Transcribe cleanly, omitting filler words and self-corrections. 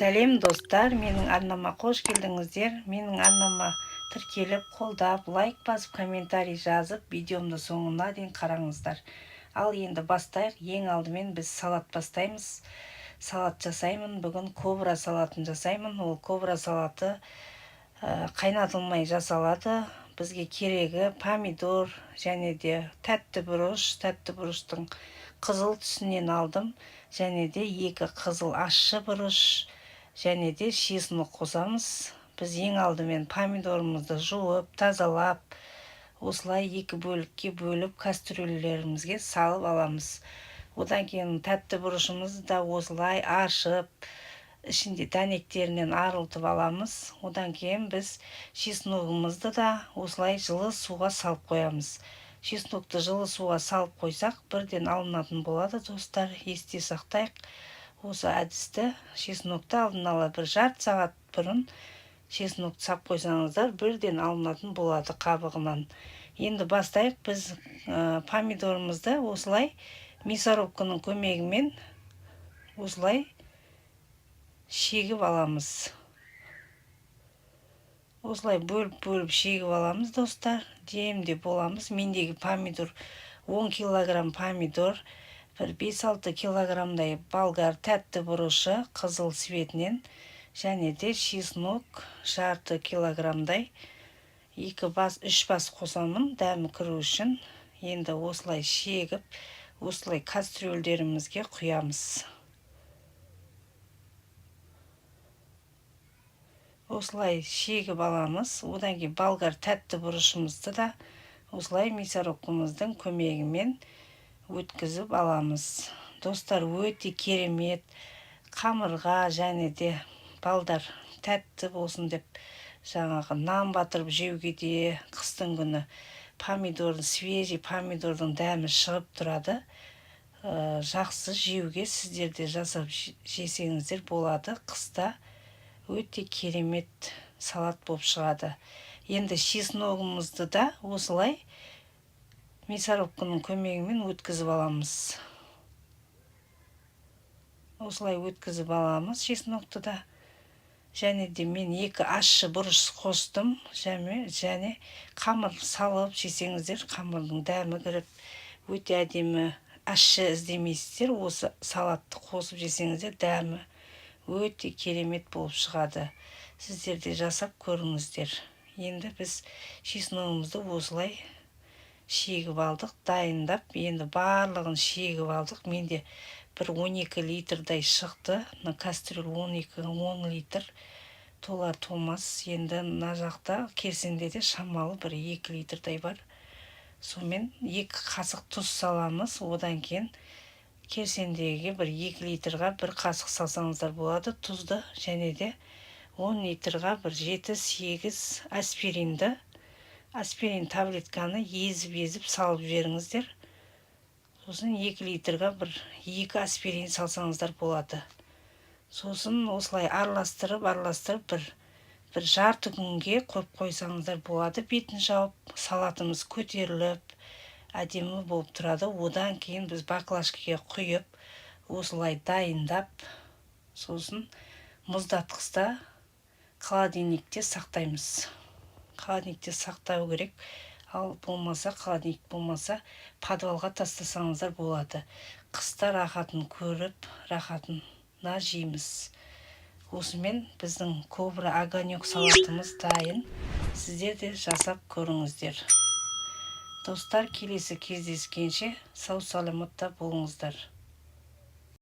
Сәлем достар, менің арнама қош келдіңіздер. Менің арнама тіркеліп, қолдап, лайк басып, комментарий жазып, видеомды соңына дейін қараңыздар. Ал енді бастайық. Ең алдымен біз салат бастаймыз. Салат жасаймын. Бүгін кобра салатын жасаймын. Ол кобра салаты қайнатылмай жасалады. Бізге керегі помидор және де тәтті бұрыш. Тәтті бұрыштың қызыл түсінен алдым. Және де 2 қызыл ащы бұрыш. Және де чеснок қосамыз. Біз ең алдымен помидорымызды жуып, тазалап, осылай 2 бөлікке бөліп кастрюлелерімізге салып аламыз. Одан кейін тәтті бұрышымызды да осылай ашып, ішінде дәнектерінен арылтып аламыз. Одан кейін біз чесногымызды да осылай жылы суға салып қоямыз. Чеснокты жылы суға салып қойсақ, бірден алынатын болады, достар. Есте сақтайық. Осы әдісті чеснокты алдын ала бір жарты сағат бұрын чеснокты сап қойсаңыздар, бірден алынатын болады қабығынан. Енді бастайық. Біз помидорымызды осылай мясорубканың көмегімен осылай шегіп аламыз. Осылай бөліп шегіп аламыз, достар. Демде боламыз. Мендегі помидор 10 килограмм помидор, бір 5-6 килограммдай болгар тәтті бұрышы қызыл светінен, және де чеснок жарты килограммдай 3 бас қосамын, дәмі кіру үшін. Енді осылай шегіп, осылай кастрюльдерімізге құямыз. Осылай шегіп аламыз. Одан кейін болгар тәтті бұрышымызды да осылай мясорубкамыздың көмегімен өткізіп аламыз. Достар, өте керемет қамырға және де балдар тәтті болсын деп жаңағы нан батырып жеуге де қыстың күні помидордың, свежий помидордың дәмі шығып тұрады. Жақсы жеуге сіздер де жасап жесеңіздер болады. Қыста өте керемет салат болып шығады. Енді чесногымызды да осылай мясорубканың көмегімен өткізіп аламыз. Осылай өткізіп аламыз чеснокты да. Және де мен 2 ащы бұрыш қостым. Және қамыр салып жесеңіздер, қамырдың дәмі кіріп өте әдемі ащы іздемейсіздер. Осы салатты қосып жесеңіздер, дәмі өте керемет болып шығады. Сіздер де жасап көріңіздер. Енді біз чесногымызды осылай шегіп алдық, дайындап. Енді барлығын шегіп алдық. Менде бір 12 литрдай шықты. Кастрюль 10 литр толар толмас. Енді мына жақта керсенде де шамалы бір 2 литрдай бар. Сонымен 2 қасық тұз саламыз. Одан кейін керсендегі бір 2 литрға 1 қасық салсаңыздар болады тұзды. Және де 10 литрға бір 7-8 аспирин таблетканы езіп салып жіберіңіздер. Сосын 2 литрға бір 2 аспирин салсаңыздар болады. Сосын осылай араластырып бір жарты күнге қойып қойсаңыздар болады. Бетін жауып, салатымыз көтеріліп, әдемі болып тұрады. Одан кейін біз баклажкаға құйып, осылай дайындап, сосын мұздатқышта холодильникте сақтаймыз. Холодильникте сақтау керек. Ал болмаса, холодильник болмаса, подвалға тастасаңыздар болады. Қыста рахатын көріп, рахатына жейміз. Осымен біздің кобра огонек салатымыз дайын. Сіздер де жасап көріңіздер. Достар, келесі кездескенше сау саламатта болыңыздар.